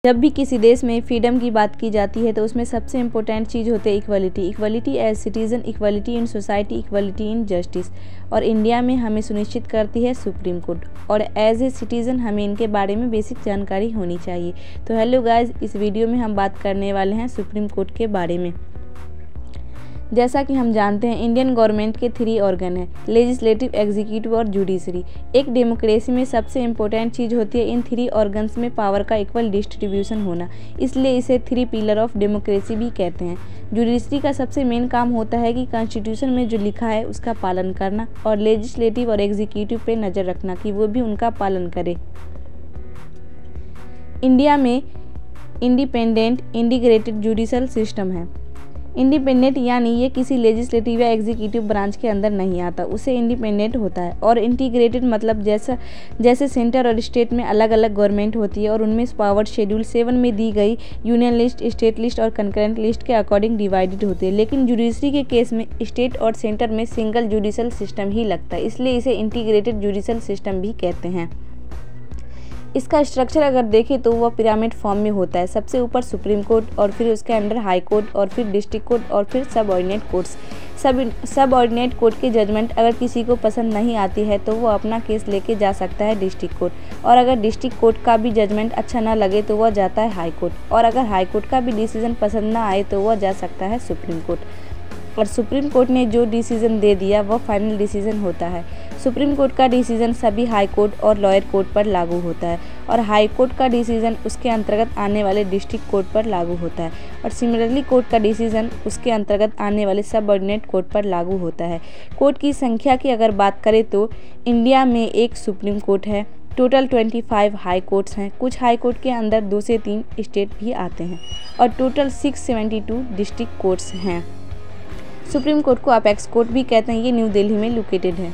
जब भी किसी देश में फ्रीडम की बात की जाती है तो उसमें सबसे इम्पोर्टेंट चीज़ होती है equality. Equality as citizen, equality in society, equality in justice. और इंडिया में हमें सुनिश्चित करती है सुप्रीम कोर्ट, और एज ए सिटीज़न हमें इनके बारे में बेसिक जानकारी होनी चाहिए। तो हेलो गाइस, इस वीडियो में हम बात करने वाले हैं सुप्रीम कोर्ट के बारे में। जैसा कि हम जानते हैं, इंडियन गवर्नमेंट के 3 ऑर्गन हैं, लेजिस्लेटिव, एग्जीक्यूटिव और जुडिशरी। एक डेमोक्रेसी में सबसे इम्पोर्टेंट चीज़ होती है इन 3 ऑर्गन्स में पावर का इक्वल डिस्ट्रीब्यूशन होना, इसलिए इसे 3 पिलर ऑफ डेमोक्रेसी भी कहते हैं। जुडिशरी का सबसे मेन काम होता है कि कॉन्स्टिट्यूशन में जो लिखा है उसका पालन करना, और लेजिस्लेटिव और एग्जीक्यूटिव पे नज़र रखना कि वो भी उनका पालन करे। इंडिया में इंडिपेंडेंट इंटीग्रेटेड जुडिशल सिस्टम है। इंडिपेंडेंट यानी ये किसी लेजिस्लेटिव या एग्जीक्यूटिव ब्रांच के अंदर नहीं आता, उसे इंडिपेंडेंट होता है। और इंटीग्रेटेड मतलब जैसे सेंटर और स्टेट में अलग अलग गवर्नमेंट होती है और उनमें पावर शेड्यूल 7 में दी गई यूनियन लिस्ट, स्टेट लिस्ट और कंकरेंट लिस्ट के अकॉर्डिंग डिवाइडेड होती है। लेकिन जुडिशरी के केस में स्टेट और सेंटर में सिंगल जुडिशल सिस्टम ही लगता है, इसलिए इसे इंटीग्रेटेड जुडिशल सिस्टम भी कहते हैं। इसका स्ट्रक्चर अगर देखें तो वह पिरामिड फॉर्म में होता है। सबसे ऊपर सुप्रीम कोर्ट, और फिर उसके अंडर हाई कोर्ट, और फिर डिस्ट्रिक्ट कोर्ट, और फिर सबऑर्डिनेट कोर्ट्स। सबऑर्डिनेट कोर्ट की जजमेंट अगर किसी को पसंद नहीं आती है तो वो अपना केस लेके जा सकता है डिस्ट्रिक्ट कोर्ट, और अगर डिस्ट्रिक्ट कोर्ट का भी जजमेंट अच्छा ना लगे तो वह जाता है हाई कोर्ट, और अगर हाई कोर्ट का भी डिसीजन पसंद ना आए तो वह जा सकता है सुप्रीम कोर्ट। और सुप्रीम कोर्ट ने जो डिसीजन दे दिया वह फाइनल डिसीजन होता है। सुप्रीम कोर्ट का डिसीजन सभी हाई कोर्ट और लोअर कोर्ट पर लागू होता है, और हाई कोर्ट का डिसीजन उसके अंतर्गत आने वाले डिस्ट्रिक्ट कोर्ट पर लागू होता है, और सिमिलरली कोर्ट का डिसीजन उसके अंतर्गत आने वाले सबऑर्डिनेट कोर्ट पर लागू होता है। कोर्ट की संख्या की अगर बात करें तो इंडिया में 1 सुप्रीम कोर्ट है, टोटल 25 हाई कोर्ट्स हैं। कुछ हाई कोर्ट के अंदर 2 से 3 स्टेट भी आते हैं, और टोटल 672 डिस्ट्रिक्ट कोर्ट्स हैं। सुप्रीम कोर्ट को अपेक्स कोर्ट भी कहते हैं, ये न्यू दिल्ली में लोकेटेड है।